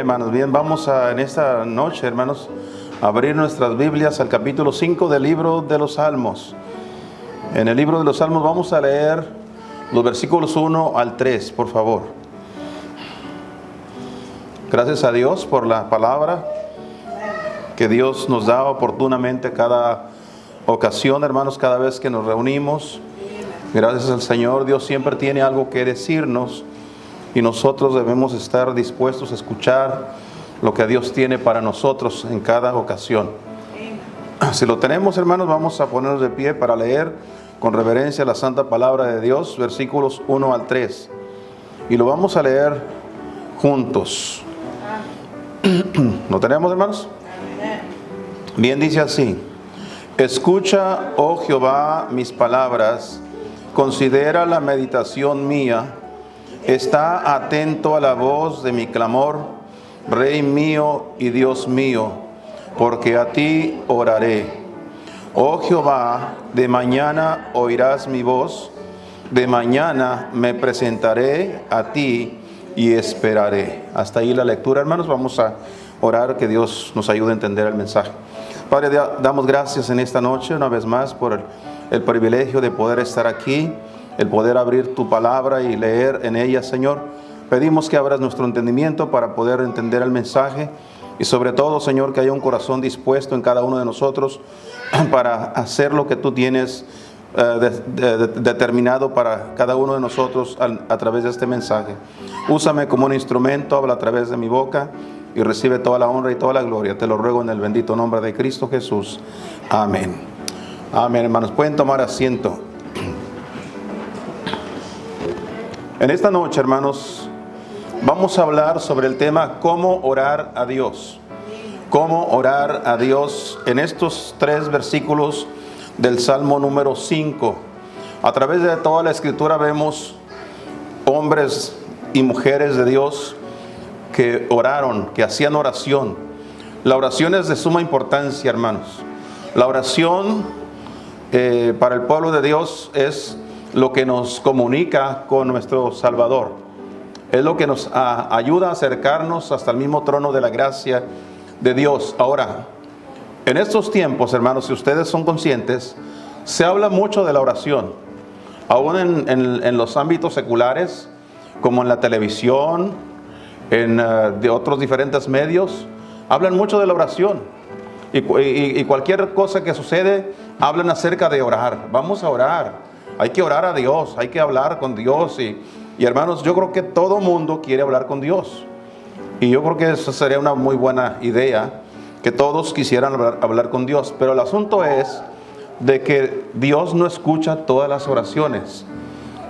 hermanos, bien, vamos en esta noche, hermanos, a abrir nuestras Biblias al capítulo 5 del libro de los Salmos. En el libro de los Salmos vamos a leer los versículos 1 al 3, por favor. Gracias a Dios por la palabra que Dios nos da oportunamente cada ocasión, hermanos, cada vez que nos reunimos. Gracias al Señor, Dios siempre tiene algo que decirnos y nosotros debemos estar dispuestos a escuchar lo que Dios tiene para nosotros en cada ocasión. Si lo tenemos, hermanos, vamos a ponernos de pie para leer con reverencia la santa palabra de Dios, versículos 1 al 3. Y lo vamos a leer juntos. ¿Lo tenemos, hermanos? Bien, dice así: Escucha, oh Jehová, mis palabras, considera la meditación mía, está atento a la voz de mi clamor, Rey mío y Dios mío, porque a ti oraré. Oh Jehová, de mañana oirás mi voz, de mañana me presentaré a ti y esperaré. Hasta ahí la lectura, hermanos. Vamos a orar, que Dios nos ayude a entender el mensaje. Padre, damos gracias en esta noche una vez más por el privilegio de poder estar aquí, el poder abrir tu palabra y leer en ella, Señor. Pedimos que abras nuestro entendimiento para poder entender el mensaje y sobre todo, Señor, que haya un corazón dispuesto en cada uno de nosotros para hacer lo que tú tienes determinado para cada uno de nosotros a través de este mensaje. Úsame como un instrumento, habla a través de mi boca y recibe toda la honra y toda la gloria. Te lo ruego en el bendito nombre de Cristo Jesús. Amén. Amén, hermanos. Pueden tomar asiento. En esta noche, hermanos, vamos a hablar sobre el tema cómo orar a Dios. Cómo orar a Dios en estos 3 versículos del Salmo número 5. A través de toda la Escritura vemos hombres y mujeres de Dios que oraron, que hacían oración. La oración es de suma importancia, hermanos. La oración para el pueblo de Dios es lo que nos comunica con nuestro Salvador. Es lo que nos ayuda a acercarnos hasta el mismo trono de la gracia de Dios. Ahora, en estos tiempos, hermanos, si ustedes son conscientes, se habla mucho de la oración. Aún en los ámbitos seculares, como en la televisión, de otros diferentes medios, hablan mucho de la oración. Y cualquier cosa que sucede, hablan acerca de orar. Vamos a orar. Hay que orar a Dios, hay que hablar con Dios. Y hermanos, yo creo que todo mundo quiere hablar con Dios. Y yo creo que eso sería una muy buena idea, que todos quisieran hablar con Dios. Pero el asunto es de que Dios no escucha todas las oraciones.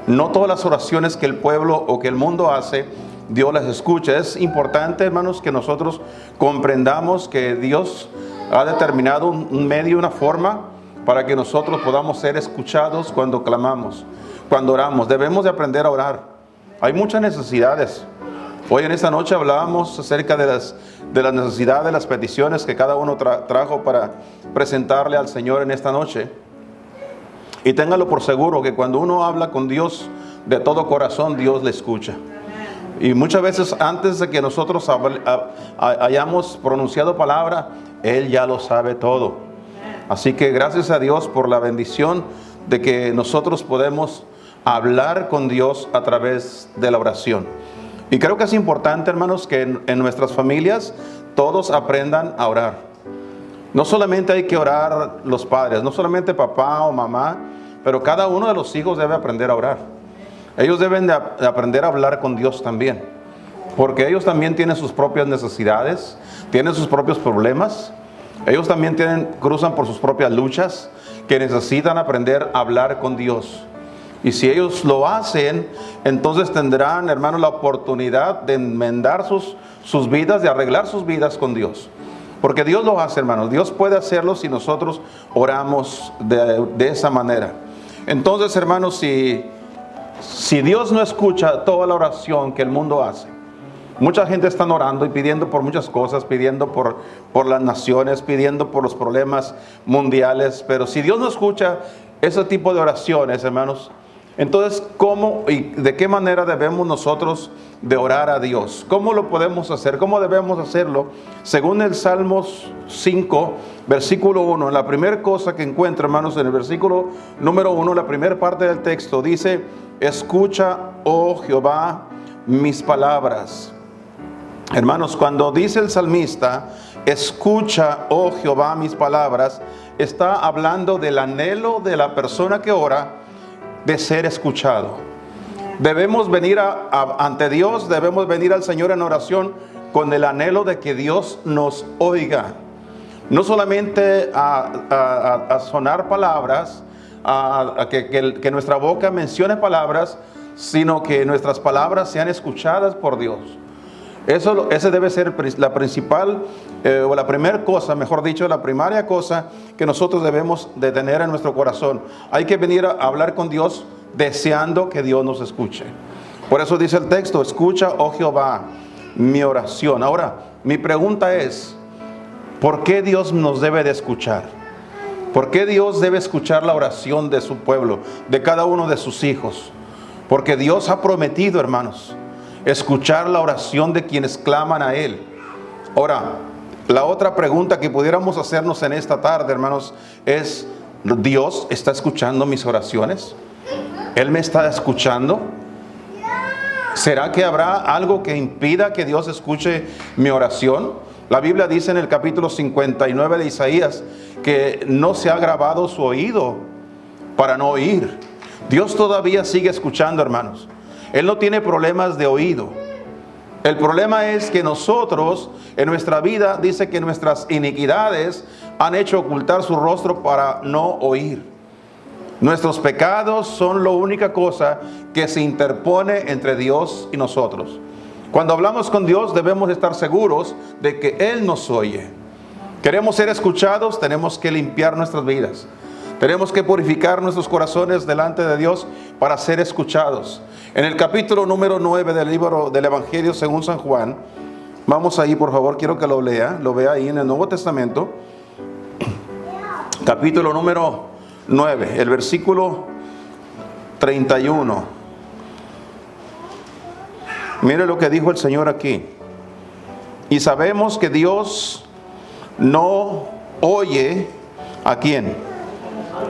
No todas las oraciones que el pueblo o que el mundo hace, Dios las escucha. Es importante, hermanos, que nosotros comprendamos que Dios ha determinado un medio, una forma para que nosotros podamos ser escuchados cuando clamamos, cuando oramos. Debemos de aprender a orar. Hay muchas necesidades. Hoy en esta noche hablábamos acerca de las necesidades, de las peticiones que cada uno trajo para presentarle al Señor en esta noche. Y téngalo por seguro que cuando uno habla con Dios de todo corazón, Dios le escucha. Y muchas veces antes de que nosotros hayamos pronunciado palabra, Él ya lo sabe todo. Así que gracias a Dios por la bendición de que nosotros podemos hablar con Dios a través de la oración. Y creo que es importante, hermanos, que en nuestras familias todos aprendan a orar. No solamente hay que orar los padres, no solamente papá o mamá, pero cada uno de los hijos debe aprender a orar. Ellos deben de aprender a hablar con Dios también, porque ellos también tienen sus propias necesidades, tienen sus propios problemas. Ellos también cruzan por sus propias luchas, que necesitan aprender a hablar con Dios. Y si ellos lo hacen, entonces tendrán, hermanos, la oportunidad de enmendar sus vidas, de arreglar sus vidas con Dios. Porque Dios lo hace, hermanos. Dios puede hacerlo si nosotros oramos de esa manera. Entonces, hermanos, si Dios no escucha toda la oración que el mundo hace, mucha gente está orando y pidiendo por muchas cosas, pidiendo por las naciones, pidiendo por los problemas mundiales. Pero si Dios no escucha ese tipo de oraciones, hermanos, Entonces, ¿cómo y de qué manera debemos nosotros de orar a Dios? ¿Cómo lo podemos hacer? ¿Cómo debemos hacerlo? Según el Salmos 5, versículo 1, la primera cosa que encuentro, hermanos, en el versículo número 1, la primera parte del texto dice: escucha, oh Jehová, mis palabras. Hermanos, cuando dice el salmista, escucha, oh Jehová, mis palabras, está hablando del anhelo de la persona que ora de ser escuchado. Debemos venir ante Dios, debemos venir al Señor en oración con el anhelo de que Dios nos oiga. No solamente a sonar palabras, que nuestra boca mencione palabras, sino que nuestras palabras sean escuchadas por Dios. Esa debe ser la principal, o la primera cosa, mejor dicho, la primaria cosa que nosotros debemos de tener en nuestro corazón. Hay que venir a hablar con Dios deseando que Dios nos escuche. Por eso dice el texto: escucha, oh Jehová, mi oración. Ahora, mi pregunta es: ¿por qué Dios nos debe de escuchar? ¿Por qué Dios debe escuchar la oración de su pueblo, de cada uno de sus hijos? Porque Dios ha prometido, hermanos, escuchar la oración de quienes claman a Él. Ahora, la otra pregunta que pudiéramos hacernos en esta tarde, hermanos, es: ¿Dios está escuchando mis oraciones? ¿Él me está escuchando? ¿Será que habrá algo que impida que Dios escuche mi oración? La Biblia dice en el capítulo 59 de Isaías que no se ha grabado su oído para no oír. Dios todavía sigue escuchando, hermanos. Él no tiene problemas de oído. El problema es que nosotros, en nuestra vida, dice que nuestras iniquidades han hecho ocultar su rostro para no oír. Nuestros pecados son la única cosa que se interpone entre Dios y nosotros. Cuando hablamos con Dios, debemos estar seguros de que Él nos oye. Queremos ser escuchados, tenemos que limpiar nuestras vidas. Tenemos que purificar nuestros corazones delante de Dios para ser escuchados. En el capítulo número 9 del libro del Evangelio según San Juan, vamos ahí, por favor, quiero que lo vea ahí en el Nuevo Testamento. Capítulo número 9, el versículo 31. Mire lo que dijo el Señor aquí. Y sabemos que Dios no oye ¿a quién?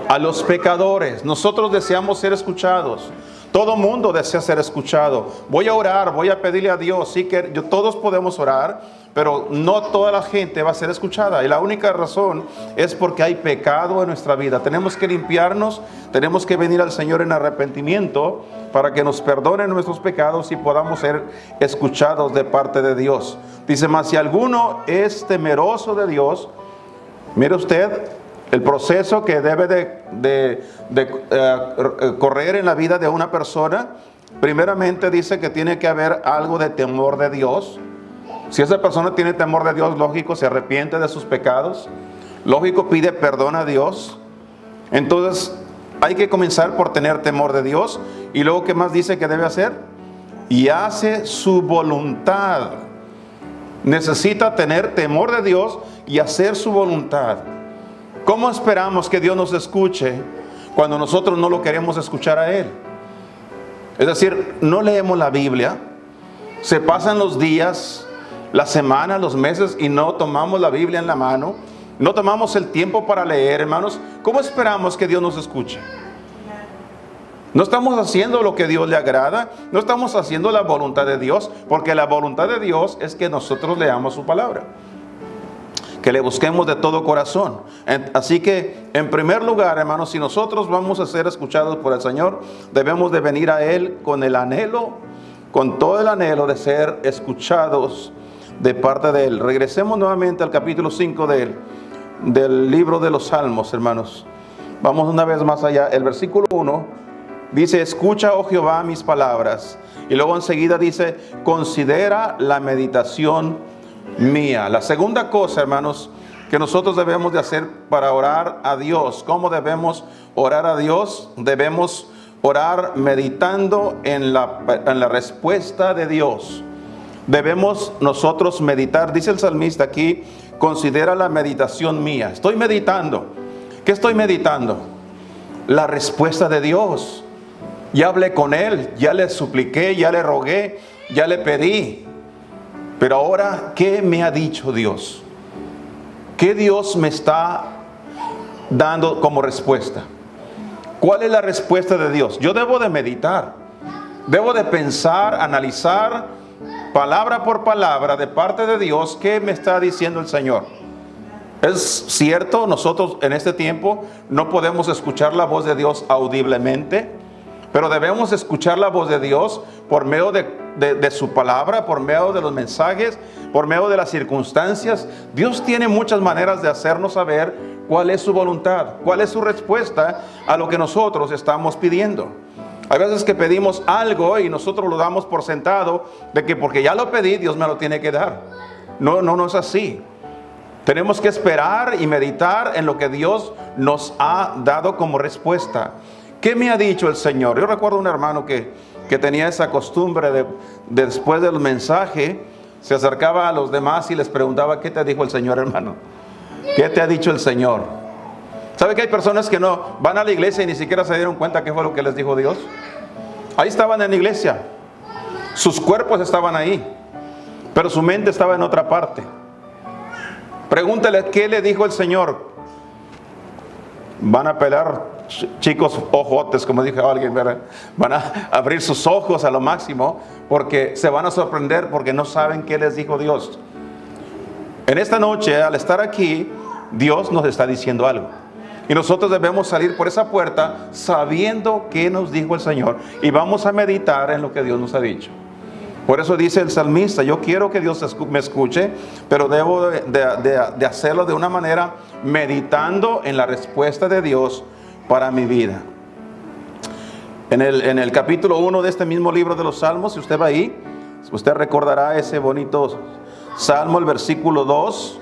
A los pecadores. Nosotros deseamos ser escuchados. Todo mundo desea ser escuchado. Voy a orar, voy a pedirle a Dios. Sí, que todos podemos orar, pero no toda la gente va a ser escuchada. Y la única razón es porque hay pecado en nuestra vida. Tenemos que limpiarnos, tenemos que venir al Señor en arrepentimiento para que nos perdone nuestros pecados y podamos ser escuchados de parte de Dios. Dice: mas si alguno es temeroso de Dios, mire usted el proceso que debe de correr en la vida de una persona. Primeramente dice que tiene que haber algo de temor de Dios. Si esa persona tiene temor de Dios, lógico, se arrepiente de sus pecados, lógico, pide perdón a Dios. Entonces hay que comenzar por tener temor de Dios. Y luego, ¿qué más dice que debe hacer? Y hace su voluntad. Necesita tener temor de Dios y hacer su voluntad. ¿Cómo esperamos que Dios nos escuche cuando nosotros no lo queremos escuchar a Él? Es decir, no leemos la Biblia, se pasan los días, las semanas, los meses y no tomamos la Biblia en la mano, no tomamos el tiempo para leer, hermanos. ¿Cómo esperamos que Dios nos escuche? No estamos haciendo lo que a Dios le agrada, no estamos haciendo la voluntad de Dios, porque la voluntad de Dios es que nosotros leamos su palabra, que le busquemos de todo corazón. Así que, en primer lugar, hermanos, si nosotros vamos a ser escuchados por el Señor, debemos de venir a Él con el anhelo, con todo el anhelo de ser escuchados de parte de Él. Regresemos nuevamente al capítulo 5 del libro de los Salmos, hermanos. Vamos una vez más allá. El versículo 1 dice: escucha, oh Jehová, mis palabras. Y luego enseguida dice: considera la meditación mía. La segunda cosa, hermanos, que nosotros debemos de hacer para orar a Dios. ¿Cómo debemos orar a Dios? Debemos orar meditando en la respuesta de Dios. Debemos nosotros meditar. Dice el salmista aquí: considera la meditación mía. Estoy meditando. ¿Qué estoy meditando? La respuesta de Dios. Ya hablé con Él, ya le supliqué, ya le rogué, ya le pedí. Pero ahora, ¿qué me ha dicho Dios? ¿Qué Dios me está dando como respuesta? ¿Cuál es la respuesta de Dios? Yo debo de meditar, debo de pensar, analizar palabra por palabra de parte de Dios, ¿qué me está diciendo el Señor? Es cierto, nosotros en este tiempo no podemos escuchar la voz de Dios audiblemente, pero debemos escuchar la voz de Dios por medio de su palabra, por medio de los mensajes, por medio de las circunstancias. Dios tiene muchas maneras de hacernos saber cuál es su voluntad, cuál es su respuesta a lo que nosotros estamos pidiendo. Hay veces que pedimos algo y nosotros lo damos por sentado de que porque ya lo pedí, Dios me lo tiene que dar. No es así. Tenemos que esperar y meditar en lo que Dios nos ha dado como respuesta. ¿Qué me ha dicho el Señor? Yo recuerdo un hermano que tenía esa costumbre de después del mensaje, se acercaba a los demás y les preguntaba, ¿qué te dijo el Señor, hermano? ¿Qué te ha dicho el Señor? ¿Sabe que hay personas que no van a la iglesia y ni siquiera se dieron cuenta qué fue lo que les dijo Dios? Ahí estaban en la iglesia, sus cuerpos estaban ahí, pero su mente estaba en otra parte. Pregúntale qué le dijo el Señor. Van a pelar, chicos, ojotes, como dije alguien, ¿verdad? Van a abrir sus ojos a lo máximo porque se van a sorprender porque no saben qué les dijo Dios. En esta noche, al estar aquí, Dios nos está diciendo algo. Y nosotros debemos salir por esa puerta sabiendo qué nos dijo el Señor. Y vamos a meditar en lo que Dios nos ha dicho. Por eso dice el salmista, yo quiero que Dios me escuche, pero debo de hacerlo de una manera meditando en la respuesta de Dios para mi vida. En el capítulo 1 de este mismo libro de los Salmos, si usted va ahí, usted recordará ese bonito Salmo, el versículo 2,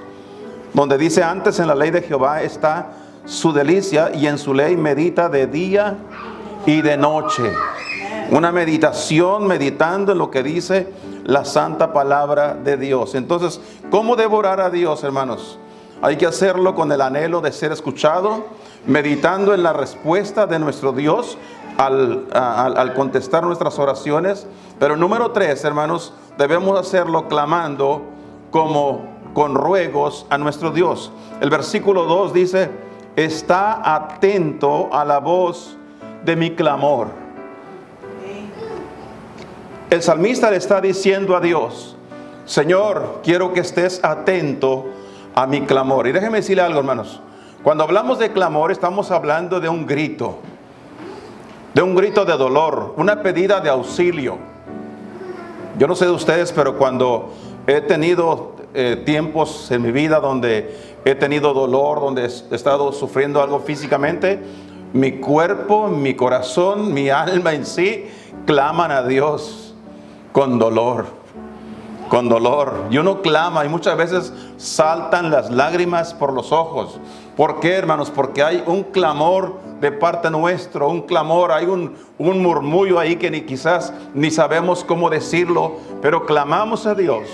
donde dice, antes en la ley de Jehová está su delicia y en su ley medita de día y de noche. Una meditación, meditando en lo que dice la santa palabra de Dios. Entonces, ¿cómo debo orar a Dios, hermanos? Hay que hacerlo con el anhelo de ser escuchado, meditando en la respuesta de nuestro Dios al contestar nuestras oraciones. Pero número 3, hermanos, debemos hacerlo clamando con ruegos a nuestro Dios. El versículo 2 dice, está atento a la voz de mi clamor. El salmista le está diciendo a Dios, Señor, quiero que estés atento a mi clamor. Y déjenme decirle algo, hermanos. Cuando hablamos de clamor, estamos hablando de un grito de dolor, una pedida de auxilio. Yo no sé de ustedes, pero cuando he tenido tiempos en mi vida donde he tenido dolor, donde he estado sufriendo algo físicamente, mi cuerpo, mi corazón, mi alma en sí, claman a Dios con dolor. Y uno clama y muchas veces saltan las lágrimas por los ojos. ¿Por qué, hermanos? Porque hay un clamor de parte nuestro, un clamor, hay un murmullo ahí que quizás ni sabemos cómo decirlo, pero clamamos a Dios.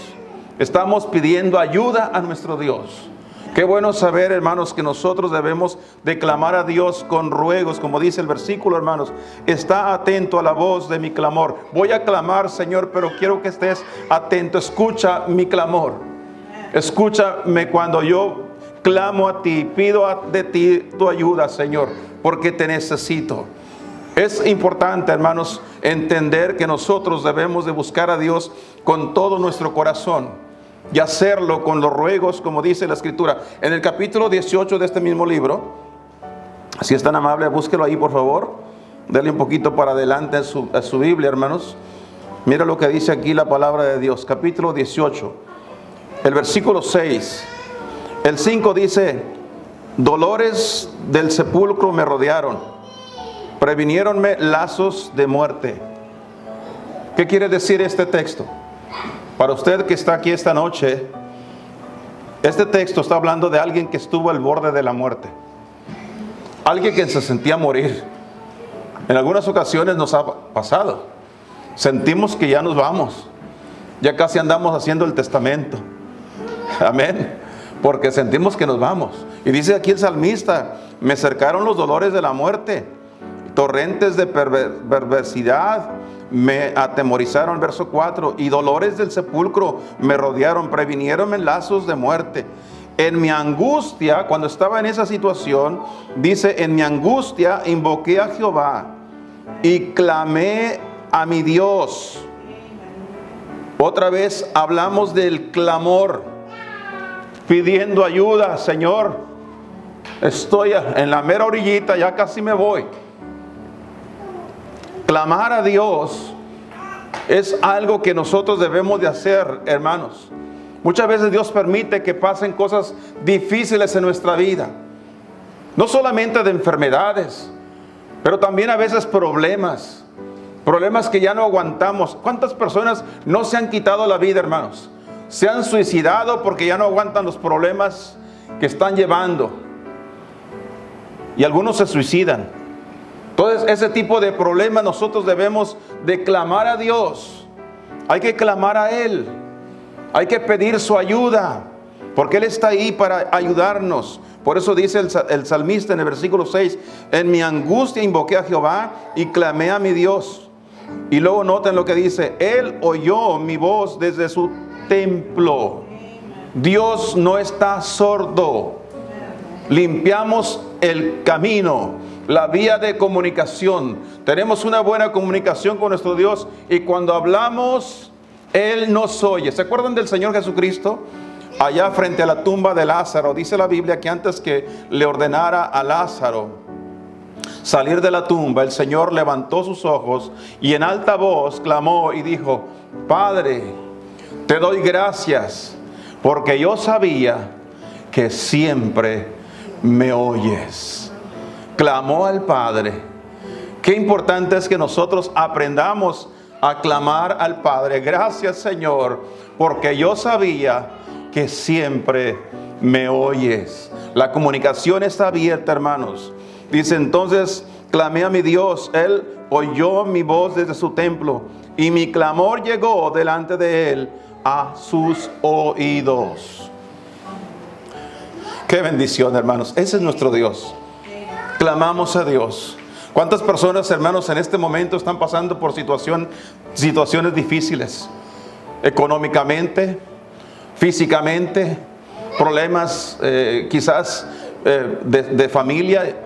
Estamos pidiendo ayuda a nuestro Dios. Qué bueno saber, hermanos, que nosotros debemos de clamar a Dios con ruegos, como dice el versículo, hermanos. Está atento a la voz de mi clamor. Voy a clamar, Señor, pero quiero que estés atento. Escucha mi clamor. Escúchame cuando yo clamo a ti, pido de ti tu ayuda, Señor, porque te necesito. Es importante, hermanos, entender que nosotros debemos de buscar a Dios con todo nuestro corazón. Y hacerlo con los ruegos, como dice la Escritura. En el capítulo 18 de este mismo libro, si es tan amable, búsquelo ahí, por favor. Dele un poquito para adelante a su Biblia, hermanos. Mira lo que dice aquí la palabra de Dios. Capítulo 18, el versículo 6. El 5 dice, dolores del sepulcro me rodearon, previniéronme lazos de muerte. ¿Qué quiere decir este texto? Para usted que está aquí esta noche, este texto está hablando de alguien que estuvo al borde de la muerte. Alguien que se sentía morir. En algunas ocasiones nos ha pasado. Sentimos que ya nos vamos. Ya casi andamos haciendo el testamento. Amén. Porque sentimos que nos vamos. Y dice aquí el salmista, me cercaron los dolores de la muerte. torrentes de perversidad me atemorizaron, verso 4, y dolores del sepulcro me rodearon, previnieronme lazos de muerte. En mi angustia, cuando estaba en esa situación, dice, en mi angustia invoqué a Jehová y clamé a mi Dios. Otra vez hablamos del clamor, pidiendo ayuda. Señor, estoy en la mera orillita, ya casi me voy. Clamar a Dios es algo que nosotros debemos de hacer, hermanos. Muchas veces Dios permite que pasen cosas difíciles en nuestra vida. No solamente de enfermedades, pero también a veces problemas. Problemas que ya no aguantamos. ¿Cuántas personas no se han quitado la vida, hermanos? Se han suicidado porque ya no aguantan los problemas que están llevando. Y algunos se suicidan. Entonces, ese tipo de problemas nosotros debemos de clamar a Dios. Hay que clamar a Él. Hay que pedir su ayuda, porque Él está ahí para ayudarnos. Por eso dice el salmista en el versículo 6, en mi angustia invoqué a Jehová y clamé a mi Dios. Y luego noten lo que dice, Él oyó mi voz desde su templo. Dios no está sordo. Limpiamos el camino, la vía de comunicación. Tenemos una buena comunicación con nuestro Dios y cuando hablamos, Él nos oye. ¿Se acuerdan del Señor Jesucristo? Allá frente a la tumba de Lázaro, dice la Biblia que antes que le ordenara a Lázaro salir de la tumba, el Señor levantó sus ojos y en alta voz clamó y dijo, Padre, te doy gracias porque yo sabía que siempre me oyes. Clamó al Padre. Qué importante es que nosotros aprendamos a clamar al Padre. Gracias, Señor, porque yo sabía que siempre me oyes. La comunicación está abierta, hermanos. Dice, entonces clamé a mi Dios. Él oyó mi voz desde su templo y mi clamor llegó delante de Él a sus oídos. Qué bendición, hermanos. Ese es nuestro Dios. Clamamos a Dios. ¿Cuántas personas, hermanos, en este momento están pasando por situaciones difíciles? Económicamente, físicamente, problemas quizás de familia,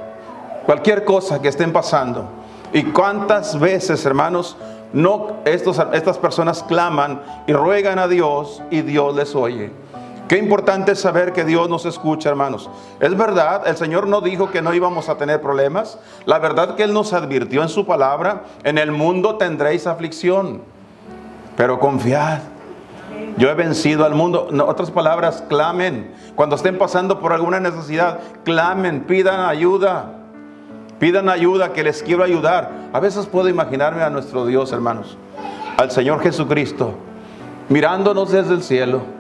cualquier cosa que estén pasando. ¿Y cuántas veces, hermanos, estas personas claman y ruegan a Dios y Dios les oye? Qué importante es saber que Dios nos escucha, hermanos. Es verdad, el Señor no dijo que no íbamos a tener problemas. La verdad que Él nos advirtió en su palabra, en el mundo tendréis aflicción, pero confiad, yo he vencido al mundo. En otras palabras, clamen. Cuando estén pasando por alguna necesidad, clamen, pidan ayuda. Pidan ayuda, que les quiero ayudar. A veces puedo imaginarme a nuestro Dios, hermanos, al Señor Jesucristo, mirándonos desde el cielo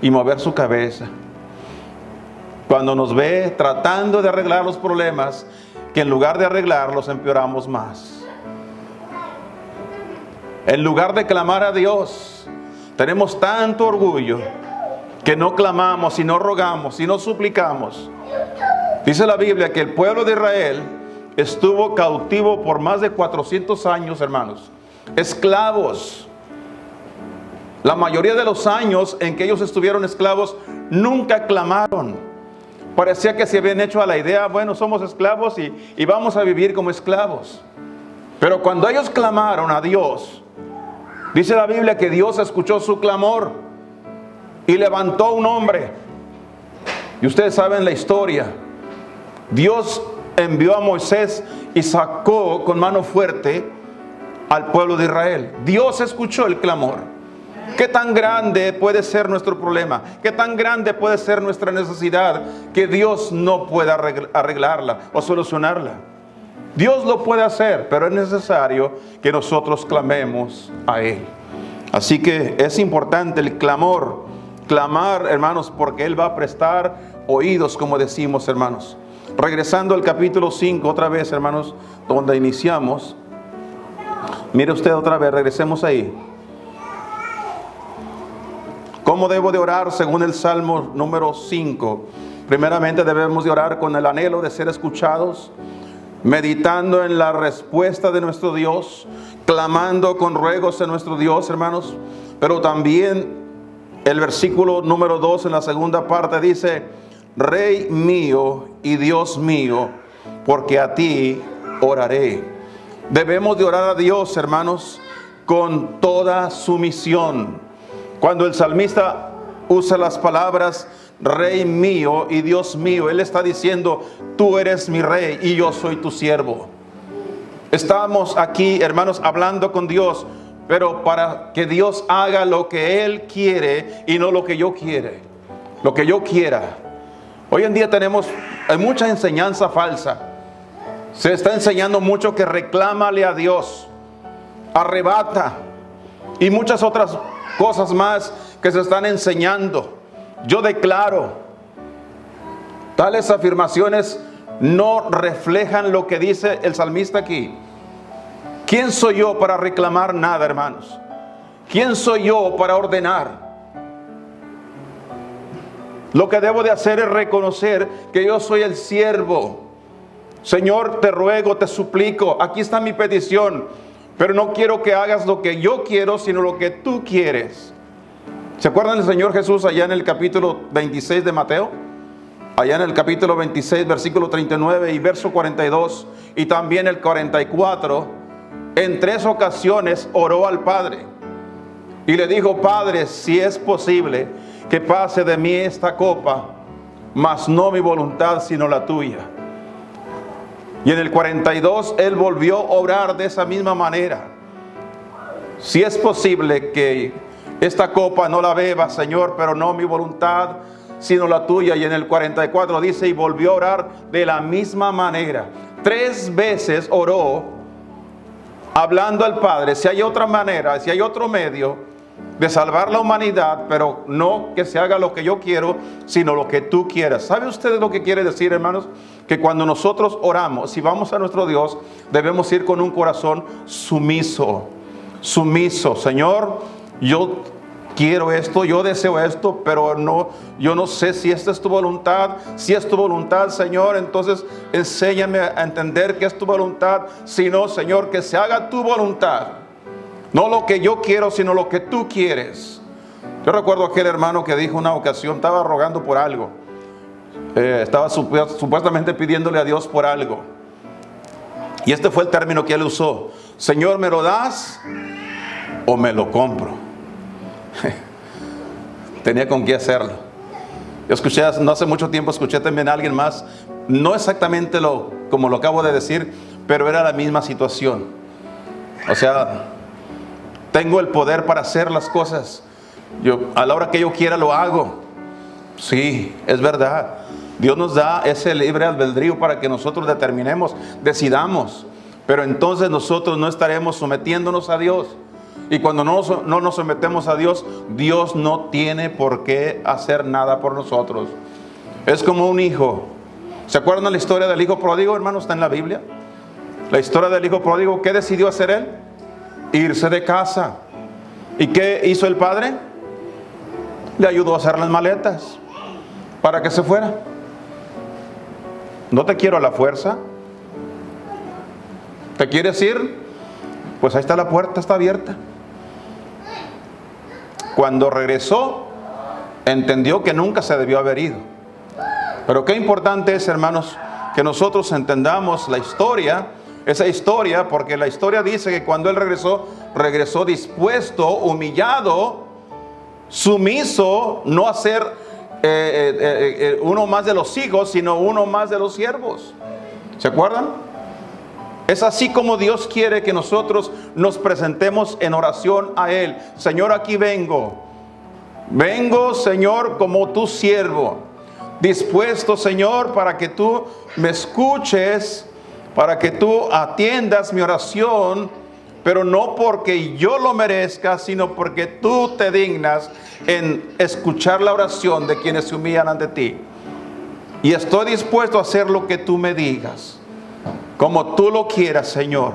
y mover su cabeza cuando nos ve tratando de arreglar los problemas, que en lugar de arreglarlos empeoramos más. En lugar de clamar a Dios, tenemos tanto orgullo que no clamamos y no rogamos y no suplicamos. Dice la Biblia que el pueblo de Israel estuvo cautivo por más de 400 años, hermanos, esclavos. La mayoría de los años en que ellos estuvieron esclavos, nunca clamaron. Parecía que se habían hecho a la idea, bueno, somos esclavos y vamos a vivir como esclavos. Pero cuando ellos clamaron a Dios, dice la Biblia que Dios escuchó su clamor y levantó un hombre. Y ustedes saben la historia. Dios envió a Moisés y sacó con mano fuerte al pueblo de Israel. Dios escuchó el clamor. ¿Qué tan grande puede ser nuestro problema? ¿Qué tan grande puede ser nuestra necesidad que Dios no pueda arreglarla o solucionarla? Dios lo puede hacer, pero es necesario que nosotros clamemos a Él. Así que es importante el clamor. Clamar, hermanos, porque Él va a prestar oídos, como decimos, hermanos. Regresando al capítulo 5, otra vez, hermanos, donde iniciamos. Mire usted otra vez, regresemos ahí. ¿Cómo debo de orar según el Salmo número 5? Primeramente debemos de orar con el anhelo de ser escuchados, meditando en la respuesta de nuestro Dios, clamando con ruegos a nuestro Dios, hermanos. Pero también el versículo número 2 en la segunda parte dice: Rey mío y Dios mío, porque a ti oraré. Debemos de orar a Dios, hermanos, con toda sumisión. Cuando el salmista usa las palabras Rey mío y Dios mío, él está diciendo: tú eres mi rey y yo soy tu siervo. Estamos aquí, hermanos, hablando con Dios, pero para que Dios haga lo que Él quiere y no lo que yo quiera. Lo que yo quiera. Hoy en día hay mucha enseñanza falsa. Se está enseñando mucho que reclámale a Dios, arrebata y muchas otras cosas más que se están enseñando. Yo declaro, tales afirmaciones no reflejan lo que dice el salmista aquí. ¿Quién soy yo para reclamar nada, hermanos? ¿Quién soy yo para ordenar? Lo que debo de hacer es reconocer que yo soy el siervo. Señor, te ruego, te suplico, aquí está mi petición, pero no quiero que hagas lo que yo quiero, sino lo que tú quieres. ¿Se acuerdan del Señor Jesús allá en el capítulo 26 de Mateo? Allá en el capítulo 26, versículo 39 y verso 42, y también el 44, en 3 ocasiones oró al Padre y le dijo: Padre, si es posible, que pase de mí esta copa, mas no mi voluntad, sino la tuya. Y en el 42, él volvió a orar de esa misma manera: si es posible que esta copa no la beba, Señor, pero no mi voluntad, sino la tuya. Y en el 44 dice: y volvió a orar de la misma manera. 3 veces oró, hablando al Padre, si hay otra manera, si hay otro medio de salvar la humanidad, pero no que se haga lo que yo quiero, sino lo que tú quieras. ¿Sabe usted lo que quiere decir, hermanos? Que cuando nosotros oramos, si vamos a nuestro Dios, debemos ir con un corazón sumiso. Sumiso. Señor, yo quiero esto, yo deseo esto, pero yo no sé si esta es tu voluntad. Si es tu voluntad, Señor, entonces enséñame a entender que es tu voluntad. Si no, Señor, que se haga tu voluntad. No lo que yo quiero, sino lo que tú quieres. Yo recuerdo aquel hermano que dijo una ocasión, estaba rogando por algo. Estaba supuestamente pidiéndole a Dios por algo. Y este fue el término que él usó: Señor, ¿me lo das o me lo compro? Tenía con qué hacerlo. Yo escuché, no hace mucho tiempo, escuché también a alguien más, no exactamente como lo acabo de decir, pero era la misma situación. O sea, tengo el poder para hacer las cosas. A la hora que yo quiera lo hago. Sí, es verdad. Dios nos da ese libre albedrío para que nosotros determinemos, decidamos. Pero entonces nosotros no estaremos sometiéndonos a Dios. Y cuando no nos sometemos a Dios, Dios no tiene por qué hacer nada por nosotros. Es como un hijo. ¿Se acuerdan de la historia del hijo pródigo, hermanos? Está en la Biblia. La historia del hijo pródigo. ¿Qué decidió hacer él? Irse de casa. ¿Y qué hizo el padre? Le ayudó a hacer las maletas para que se fuera. No te quiero a la fuerza. ¿Te quieres ir? Pues ahí está, la puerta está abierta. Cuando regresó, entendió que nunca se debió haber ido. Pero qué importante es, hermanos, que nosotros entendamos la historia, esa historia, porque la historia dice que cuando él regresó dispuesto, humillado, sumiso, no a ser uno más de los hijos, sino uno más de los siervos. ¿Se acuerdan? Es así como Dios quiere que nosotros nos presentemos en oración a Él. Señor, aquí vengo. Vengo, Señor, como tu siervo. Dispuesto, Señor, para que tú me escuches, para que tú atiendas mi oración, pero no porque yo lo merezca, sino porque tú te dignas en escuchar la oración de quienes se humillan ante ti. Y estoy dispuesto a hacer lo que tú me digas, como tú lo quieras, Señor.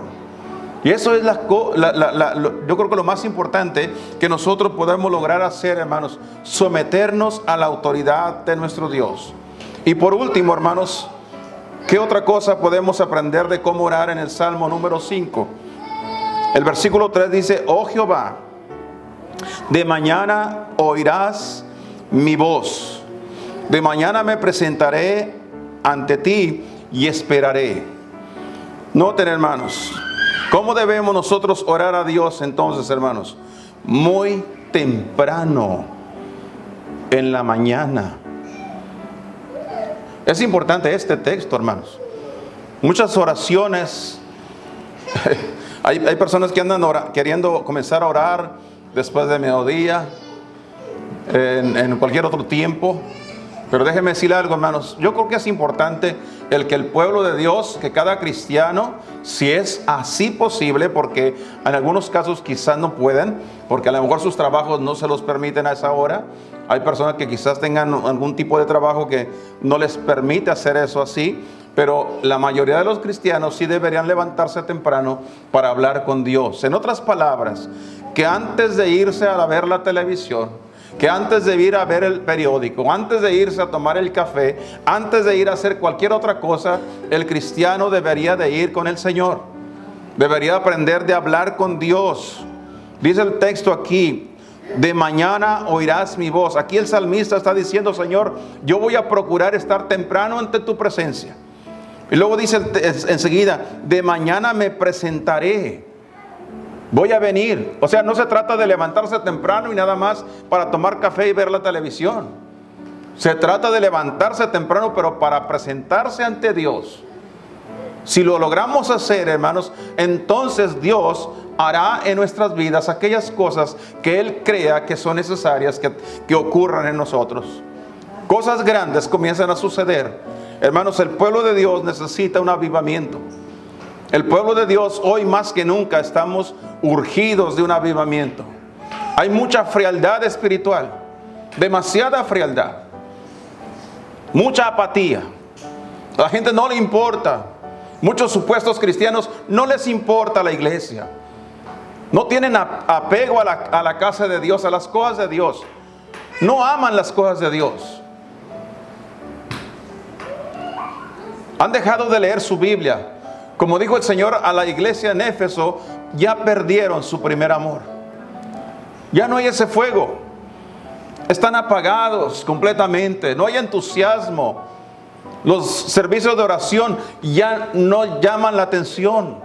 Y eso es yo creo que lo más importante que nosotros podemos lograr hacer, hermanos, someternos a la autoridad de nuestro Dios. Y por último, hermanos, ¿Qué otra cosa podemos aprender de cómo orar en el Salmo número 5? El versículo 3 dice: oh Jehová, de mañana oirás mi voz. De mañana me presentaré ante ti y esperaré. Noten, hermanos, ¿cómo debemos nosotros orar a Dios entonces, hermanos? Muy temprano en la mañana. Es importante este texto, hermanos. Muchas oraciones, hay personas que andan queriendo comenzar a orar después de mediodía, en cualquier otro tiempo. Pero déjenme decirle algo, hermanos. Yo creo que es importante el que el pueblo de Dios, que cada cristiano, si es así posible, porque en algunos casos quizás no pueden, porque a lo mejor sus trabajos no se los permiten a esa hora. Hay personas que quizás tengan algún tipo de trabajo que no les permite hacer eso así, pero la mayoría de los cristianos sí deberían levantarse temprano para hablar con Dios. En otras palabras, que antes de irse a ver la televisión, que antes de ir a ver el periódico, antes de irse a tomar el café, antes de ir a hacer cualquier otra cosa, el cristiano debería de ir con el Señor. Debería aprender de hablar con Dios. Dice el texto aquí: de mañana oirás mi voz. Aquí el salmista está diciendo: Señor, yo voy a procurar estar temprano ante tu presencia. Y luego dice enseguida: de mañana me presentaré. Voy a venir. O sea, no se trata de levantarse temprano y nada más para tomar café y ver la televisión. Se trata de levantarse temprano, pero para presentarse ante Dios. Si lo logramos hacer, hermanos, entonces Dios hará en nuestras vidas aquellas cosas que Él crea que son necesarias que ocurran en nosotros. Cosas grandes comienzan a suceder. Hermanos, el pueblo de Dios necesita un avivamiento. El pueblo de Dios hoy más que nunca estamos urgidos de un avivamiento. Hay mucha frialdad espiritual, demasiada frialdad, mucha apatía. A la gente no le importa. Muchos supuestos cristianos no les importa la iglesia. No tienen apego a la casa de Dios, a las cosas de Dios. No aman las cosas de Dios. Han dejado de leer su Biblia. Como dijo el Señor a la iglesia en Éfeso, ya perdieron su primer amor. Ya no hay ese fuego. Están apagados completamente. No hay entusiasmo. Los servicios de oración ya no llaman la atención.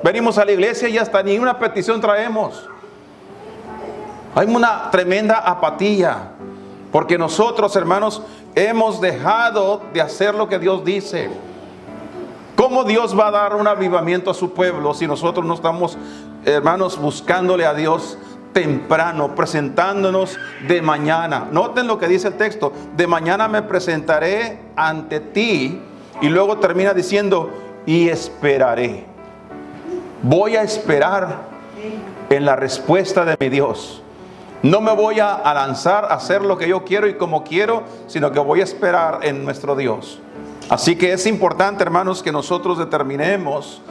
Venimos a la iglesia y hasta ni una petición traemos. Hay una tremenda apatía. Porque nosotros, hermanos, hemos dejado de hacer lo que Dios dice. ¿Cómo Dios va a dar un avivamiento a su pueblo si nosotros no estamos, hermanos, buscándole a Dios temprano, presentándonos de mañana? Noten lo que dice el texto: de mañana me presentaré ante ti. Y luego termina diciendo: y esperaré. Voy a esperar en la respuesta de mi Dios. No me voy a lanzar a hacer lo que yo quiero y como quiero, sino que voy a esperar en nuestro Dios. Así que es importante, hermanos, que nosotros determinemos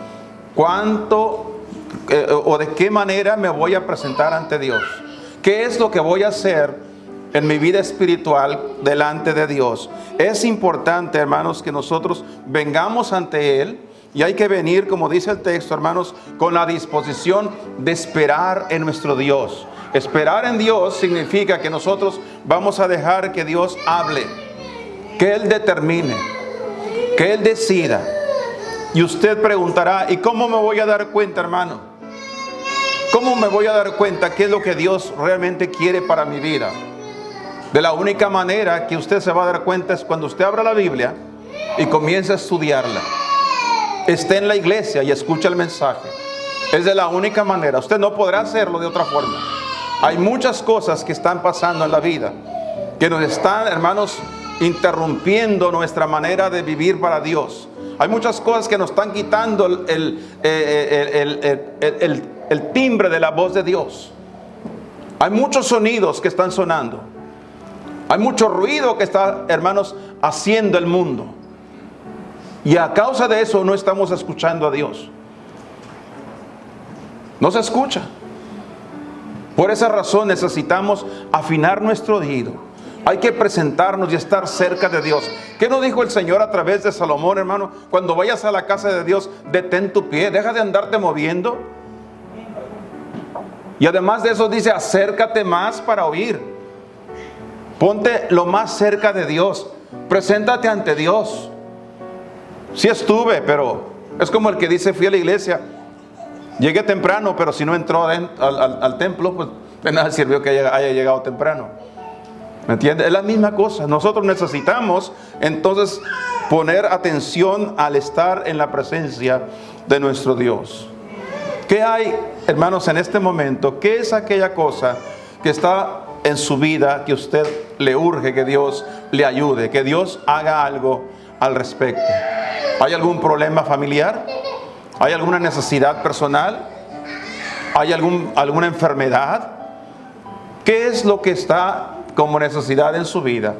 cuánto o de qué manera me voy a presentar ante Dios. ¿Qué es lo que voy a hacer en mi vida espiritual delante de Dios? Es importante, hermanos, que nosotros vengamos ante Él. Y hay que venir, como dice el texto, hermanos, con la disposición de esperar en nuestro Dios. Esperar en Dios significa que nosotros vamos a dejar que Dios hable, que Él determine, que Él decida. Y usted preguntará: ¿y cómo me voy a dar cuenta, hermano? ¿Cómo me voy a dar cuenta qué es lo que Dios realmente quiere para mi vida? De la única manera que usted se va a dar cuenta es cuando usted abra la Biblia y comience a estudiarla. Esté en la iglesia y escucha el mensaje. Es de la única manera. Usted no podrá hacerlo de otra forma. Hay muchas cosas que están pasando en la vida que nos están, hermanos, interrumpiendo nuestra manera de vivir para Dios. Hay muchas cosas que nos están quitando el timbre de la voz de Dios. Hay muchos sonidos que están sonando. Hay mucho ruido que está, hermanos, haciendo el mundo. Y a causa de eso no estamos escuchando a Dios. No se escucha. Por esa razón necesitamos afinar nuestro oído, Hay que presentarnos y estar cerca de Dios. ¿Qué nos dijo el Señor a través de Salomón, hermano? Cuando vayas a la casa de Dios, detén tu pie, deja de andarte moviendo. Y además de eso dice, acércate más para oír. Ponte lo más cerca de Dios. Preséntate ante Dios. Sí estuve, pero es como el que dice, fui a la iglesia, llegué temprano, pero si no entró al templo, pues de nada sirvió que haya llegado temprano. ¿Me entiende? Es la misma cosa. Nosotros necesitamos entonces poner atención al estar en la presencia de nuestro Dios. ¿Qué hay, hermanos, en este momento? ¿Qué es aquella cosa que está en su vida que usted le urge que Dios le ayude, que Dios haga algo al respecto? ¿Hay algún problema familiar? ¿Hay alguna necesidad personal? ¿Hay alguna enfermedad? ¿Qué es lo que está como necesidad en su vida?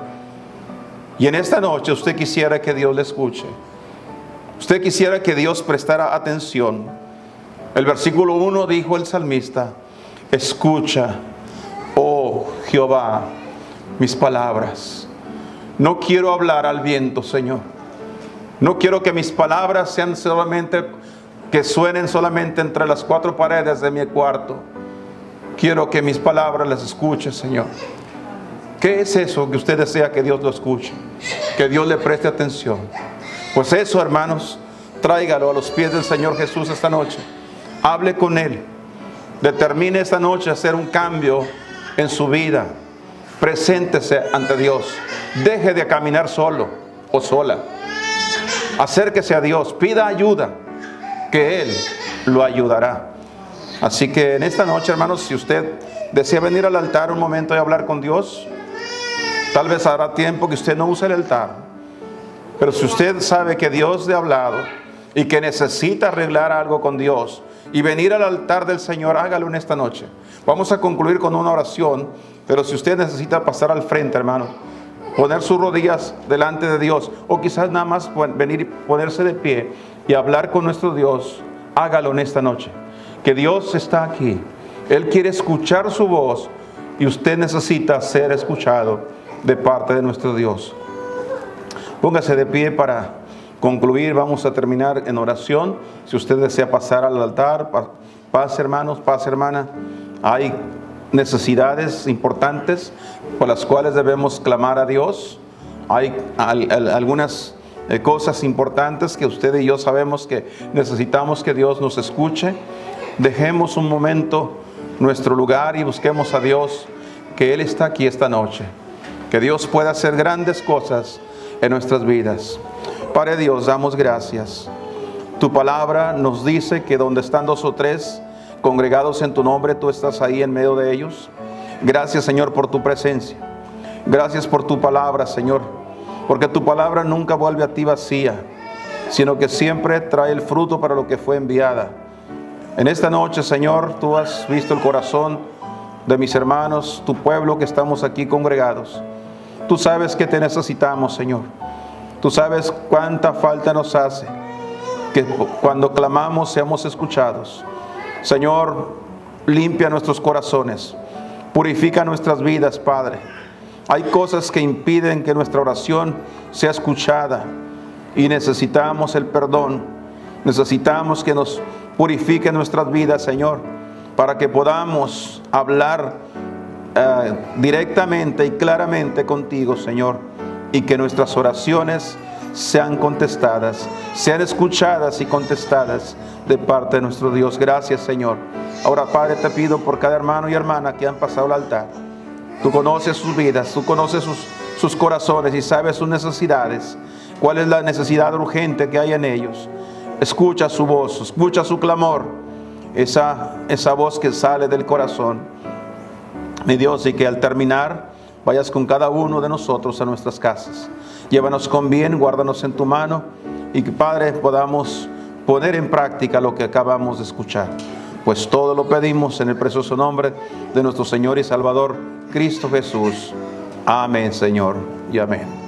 Y en esta noche usted quisiera que Dios le escuche. Usted quisiera que Dios prestara atención. El versículo 1 dijo el salmista, escucha, oh Jehová, mis palabras. No quiero hablar al viento, Señor. No quiero que mis palabras sean solamente, que suenen solamente entre las cuatro paredes de mi cuarto. Quiero que mis palabras las escuche, Señor. ¿Qué es eso que usted desea que Dios lo escuche? Que Dios le preste atención. Pues eso, hermanos, tráigalo a los pies del Señor Jesús esta noche. Hable con Él. Determine esta noche hacer un cambio en su vida. Preséntese ante Dios. Deje de caminar solo o sola. Acérquese a Dios. Pida ayuda, que Él lo ayudará. Así que en esta noche, hermanos, si usted desea venir al altar un momento y hablar con Dios, tal vez habrá tiempo que usted no use el altar. Pero si usted sabe que Dios le ha hablado y que necesita arreglar algo con Dios y venir al altar del Señor, hágalo en esta noche. Vamos a concluir con una oración, pero si usted necesita pasar al frente, hermano, poner sus rodillas delante de Dios, o quizás nada más venir y ponerse de pie y hablar con nuestro Dios, hágalo en esta noche. Que Dios está aquí. Él quiere escuchar su voz y usted necesita ser escuchado de parte de nuestro Dios. Póngase de pie para concluir. Vamos a terminar en oración. Si usted desea pasar al altar, paz, hermanos, paz, hermana. Hay necesidades importantes por las cuales debemos clamar a Dios. Hay algunas cosas importantes que usted y yo sabemos que necesitamos que Dios nos escuche. Dejemos un momento nuestro lugar y busquemos a Dios, que Él está aquí esta noche. Que Dios pueda hacer grandes cosas en nuestras vidas. Padre Dios, damos gracias. Tu palabra nos dice que donde están dos o tres congregados en tu nombre, tú estás ahí en medio de ellos. Gracias, Señor, por tu presencia. Gracias por tu palabra, Señor, porque tu palabra nunca vuelve a ti vacía, sino que siempre trae el fruto para lo que fue enviada. En esta noche, Señor, tú has visto el corazón de mis hermanos, tu pueblo que estamos aquí congregados. Tú sabes que te necesitamos, Señor. Tú sabes cuánta falta nos hace que cuando clamamos seamos escuchados. Señor, limpia nuestros corazones, purifica nuestras vidas, Padre. Hay cosas que impiden que nuestra oración sea escuchada y necesitamos el perdón. Necesitamos que nos purifique nuestras vidas, Señor, para que podamos hablar directamente y claramente contigo, Señor, y que nuestras oraciones sean contestadas, sean escuchadas y contestadas de parte de nuestro Dios. Gracias, Señor. Ahora, Padre, te pido por cada hermano y hermana que han pasado al altar. Tú conoces sus vidas, tú conoces sus corazones y sabes sus necesidades. ¿Cuál es la necesidad urgente que hay en ellos? Escucha su voz, escucha su clamor, esa voz que sale del corazón. Mi Dios, y que al terminar vayas con cada uno de nosotros a nuestras casas. Llévanos con bien, guárdanos en tu mano y que, Padre, podamos poner en práctica lo que acabamos de escuchar. Pues todo lo pedimos en el precioso nombre de nuestro Señor y Salvador, Cristo Jesús. Amén, Señor, y amén.